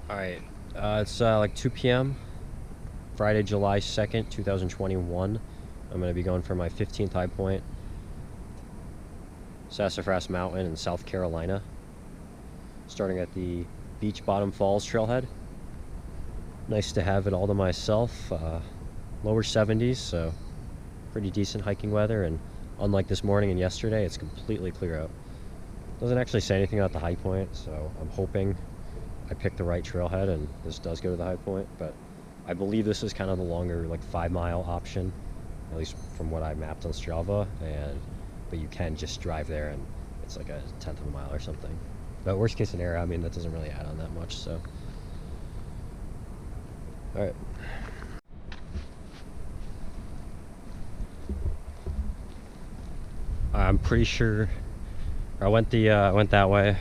Alright, it's like 2 p.m. Friday, July 2nd, 2021. I'm going to be going for my 15th high point, Sassafras Mountain in South Carolina. Starting at the Beach Bottom Falls trailhead. Nice to have it all to myself. Lower 70s, so pretty decent hiking weather, and unlike this morning and yesterday, it's completely clear out. Doesn't actually say anything about the high point, so I'm hoping I picked the right trailhead and this does go to the high point, but I believe this is kind of the longer, like 5-mile option, at least from what I mapped on Strava, but you can just drive there and it's like a 1/10 of a mile or something. But worst case scenario, I mean, that doesn't really add on that much, so. Alright. I'm pretty sure I went that way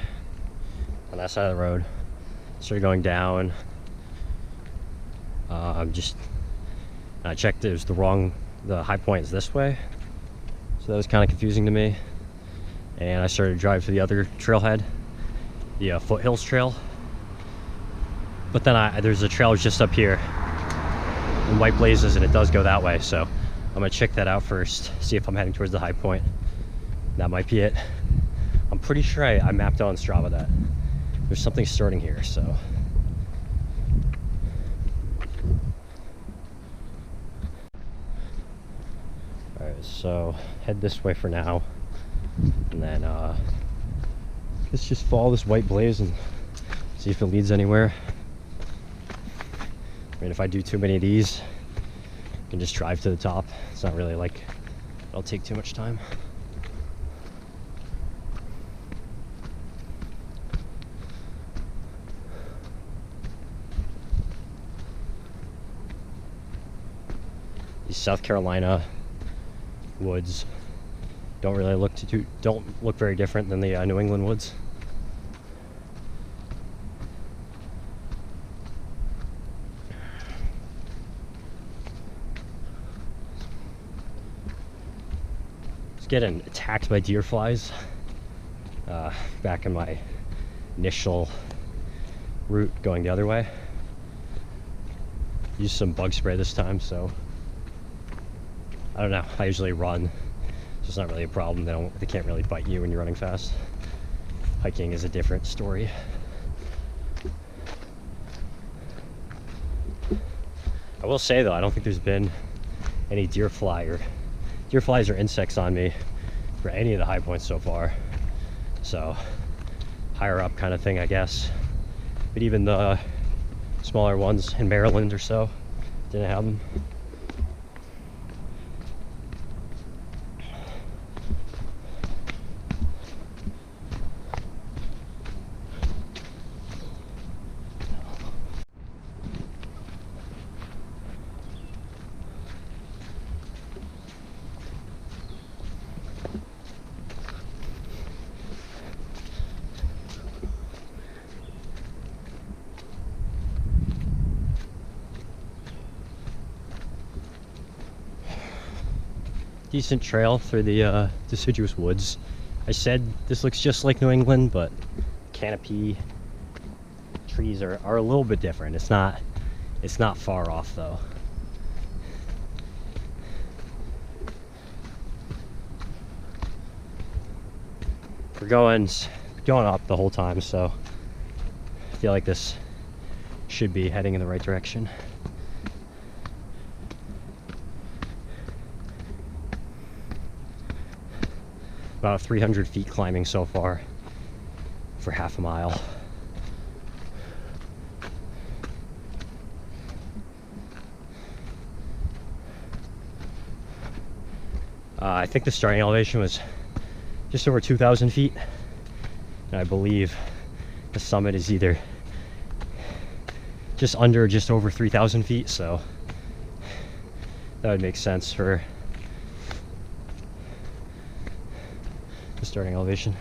on that side of the road. Started going down. I checked, it was the high point is this way, so that was kind of confusing to me. And I started to drive to the other trailhead, the Foothills Trail. But then there's a trail just up here in White Blazes, and it does go that way. So I'm gonna check that out first, see if I'm heading towards the high point. That might be it. I'm pretty sure I mapped on Strava that there's something starting here, so. Alright, so head this way for now. And then let's just follow this white blaze and see if it leads anywhere. I mean, if I do too many of these, I can just drive to the top. It's not really like it'll take too much time. These South Carolina woods don't really don't look very different than the New England woods. I was getting attacked by deer flies back in my initial route going the other way. Used some bug spray this time, so I don't know. I usually run, so it's not really a problem. They can't really bite you when you're running fast. Hiking is a different story. I will say though, I don't think there's been any deer flies or insects on me for any of the high points so far. So higher up kind of thing, I guess. But even the smaller ones in Maryland or so didn't have them. Decent trail through the deciduous woods. I said this looks just like New England, but canopy trees are a little bit different. It's not far off though. We're going up the whole time, so I feel like this should be heading in the right direction. About 300 feet climbing so far for half a mile. I think the starting elevation was just over 2,000 feet. And I believe the summit is either just under or just over 3,000 feet, so that would make sense for the starting elevation.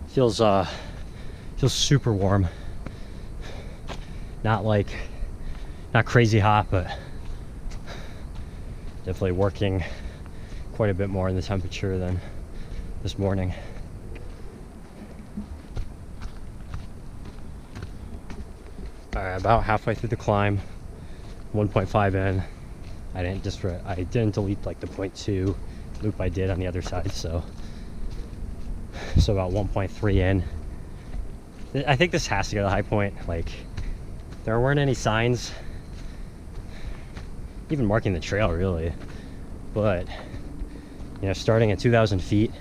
Feels Feels super warm. Not crazy hot, but definitely working quite a bit more in the temperature than this morning. Alright, about halfway through the climb, 1.5 in. I didn't delete like the 0.2 loop I did on the other side, so about 1.3 in. I think this has to go to the high point. Like, there weren't any signs even marking the trail really, but you know, starting at 2,000 feet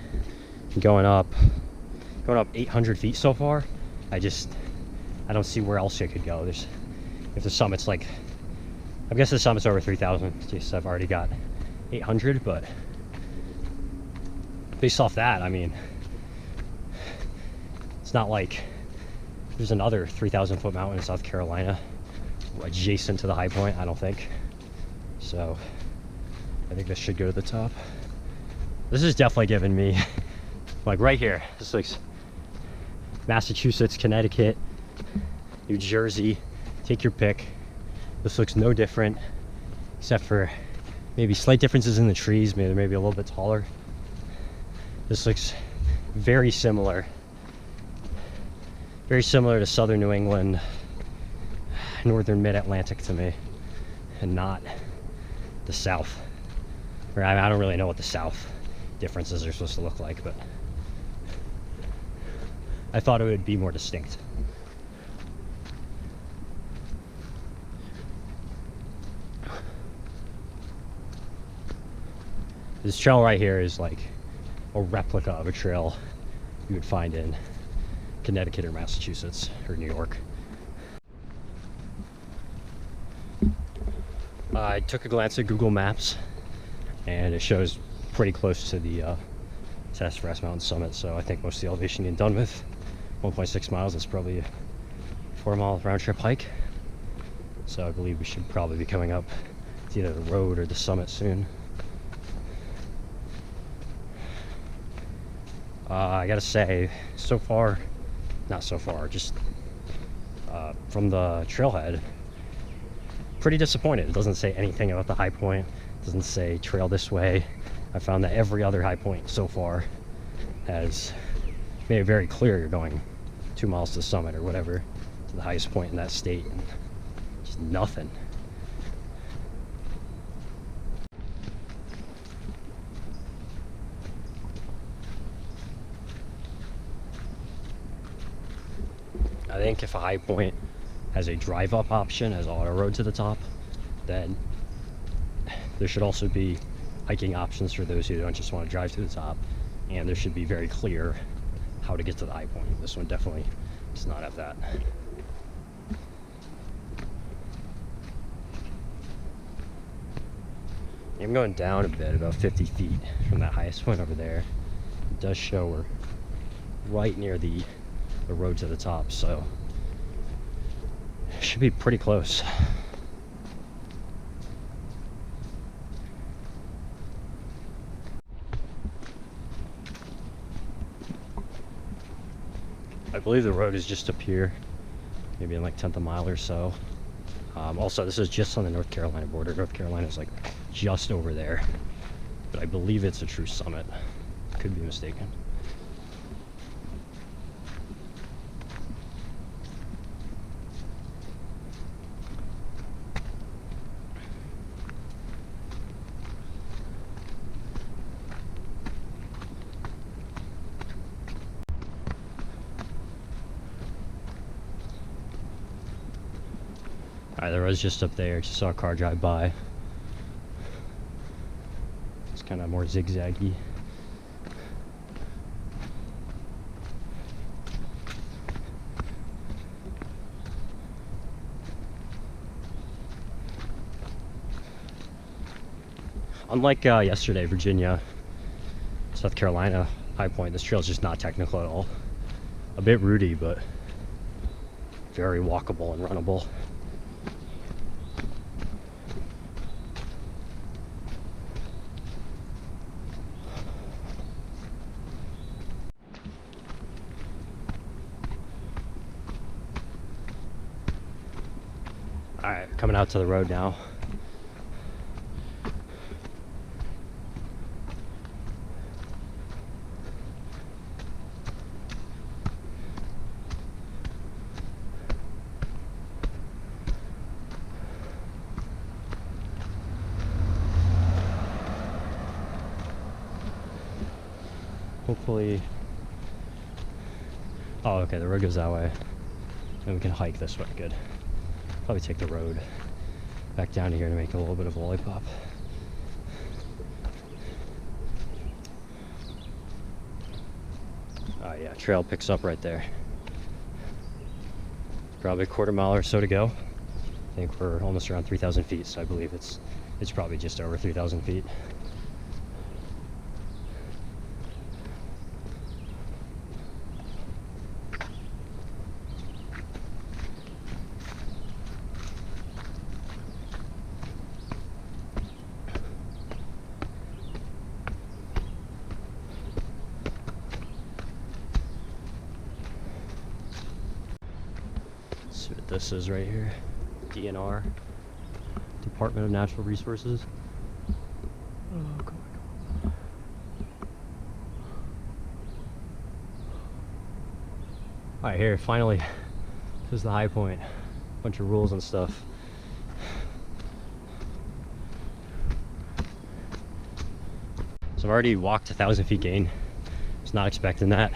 and going up 800 feet so far, I don't see where else I could go. If the summit's like, I guess the summit's over 3,000. Just I've already got 800, but based off that, I mean, it's not like there's another 3,000 foot mountain in South Carolina adjacent to the high point, I don't think. So I think this should go to the top. This is definitely giving me, like right here, this looks Massachusetts, Connecticut, New Jersey, take your pick. This looks no different, except for maybe slight differences in the trees. Maybe a little bit taller. This looks very similar to southern New England, northern mid-Atlantic to me, and not the south. I don't really know what the south differences are supposed to look like, but I thought it would be more distinct. This trail right here is like a replica of a trail you would find in Connecticut or Massachusetts or New York. I took a glance at Google Maps and it shows pretty close to the Sassafras Mountain summit, so I think most of the elevation getting done with. 1.6 miles, it's probably a 4-mile round trip hike. So I believe we should probably be coming up to either the road or the summit soon. I gotta say, so far, just from the trailhead, pretty disappointed. It doesn't say anything about the high point. It doesn't say trail this way. I found that every other high point so far has made it very clear you're going 2 miles to the summit or whatever, to the highest point in that state, and just nothing. I think if a high point has a drive-up option as auto road to the top, then there should also be hiking options for those who don't just want to drive to the top, and there should be very clear how to get to the high point. This one definitely does not have that. I'm going down a bit, about 50 feet from that highest point over there. It does show we're right near the road to the top, so it should be pretty close. I believe the road is just up here, maybe in like 10th of a mile or so. Also, this is just on the North Carolina border. North Carolina is like just over there, but I believe it's a true summit. Could be mistaken. Alright, the road's just up there. Just saw a car drive by. It's kind of more zigzaggy. Unlike yesterday, Virginia, South Carolina high point, this trail's just not technical at all. A bit rooty, but very walkable and runnable. Alright, coming out to the road now. Hopefully, oh okay, the road goes that way. And we can hike this way, good. Probably take the road back down to here to make a little bit of a lollipop. Oh yeah, trail picks up right there. Probably a quarter mile or so to go. I think we're almost around 3,000 feet, so I believe it's probably just over 3,000 feet. See what this is right here. DNR, Department of Natural Resources. Oh, come on. Alright, here, finally, this is the high point. Bunch of rules and stuff. So I've already walked 1,000 feet gain. Was not expecting that.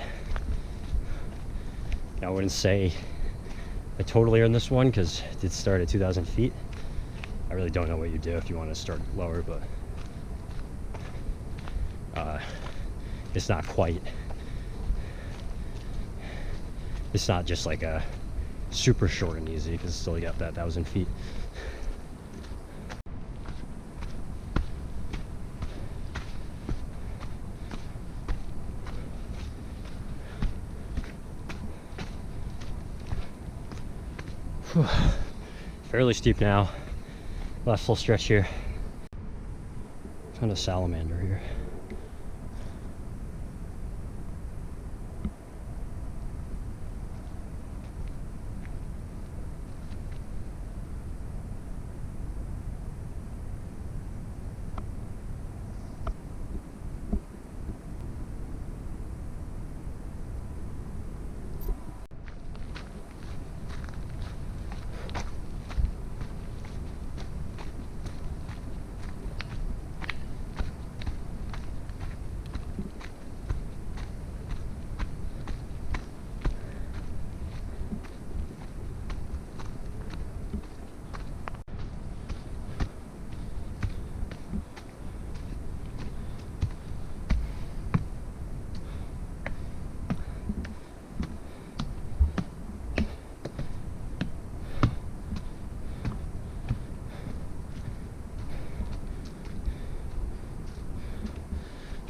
I wouldn't say I totally earned this one because it did start at 2,000 feet. I really don't know what you do if you want to start lower, but it's not quite. It's not just like a super short and easy because still you got that 1,000 feet. Whew. Fairly steep now. Last full stretch here. Found a salamander here.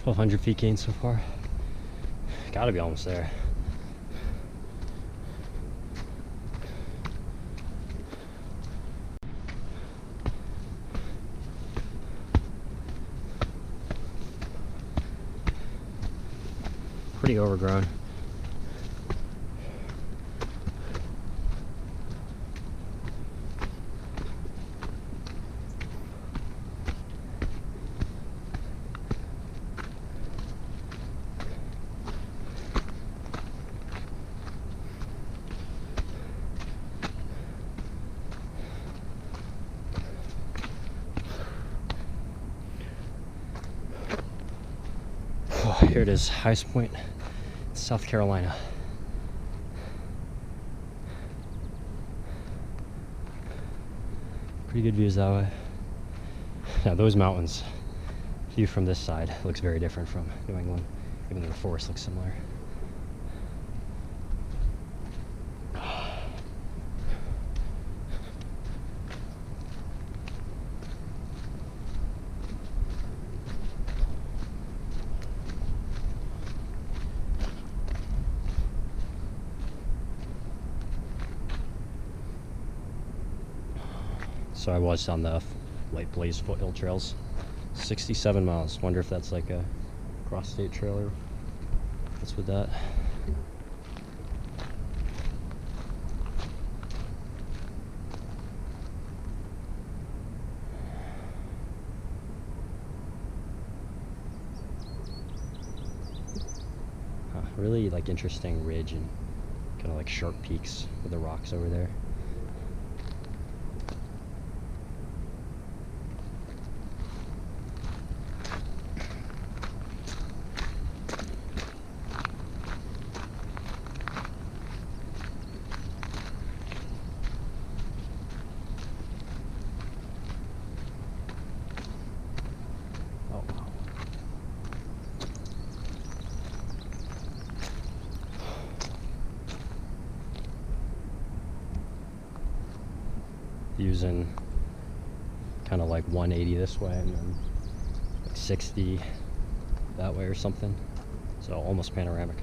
$1,200 feet gained so far. Gotta be almost there. Pretty overgrown. Here it is, highest point, South Carolina. Pretty good views that way. Now those mountains, view from this side looks very different from New England, even though the forest looks similar. So I was on the Light Blaze foothill trails, 67 miles. Wonder if that's like a cross-state trail or what's with that. Really like interesting ridge and kind of like sharp peaks with the rocks over there. Oh wow. Using kind of like 180 this way and then like 60 that way or something. So almost panoramic.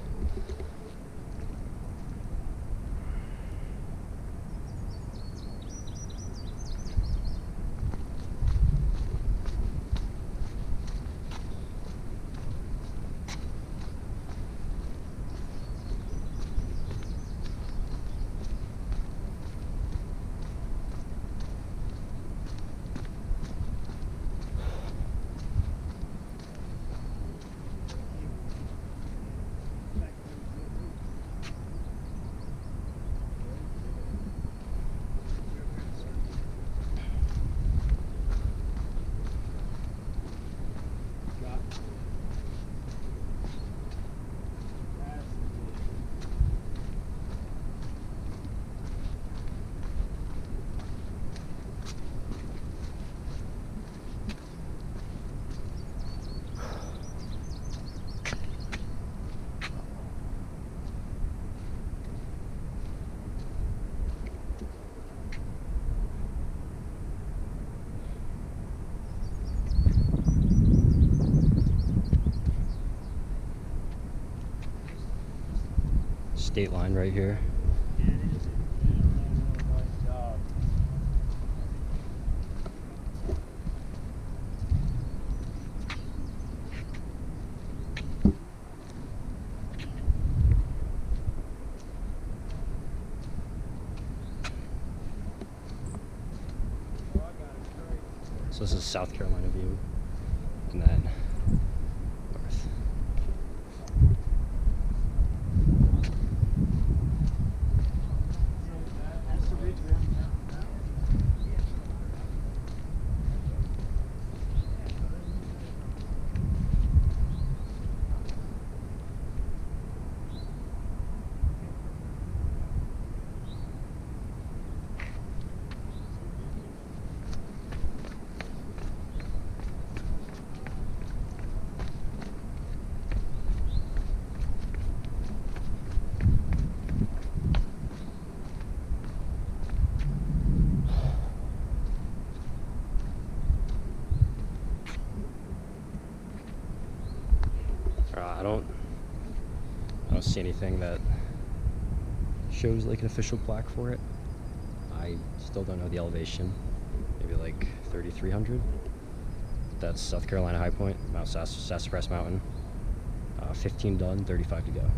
State line right here. So this is South Carolina view, and then north. I don't see anything that shows like an official plaque for it. I still don't know the elevation. Maybe like 3,300. That's South Carolina High Point, Mount Sassafras Mountain. 15 done, 35 to go.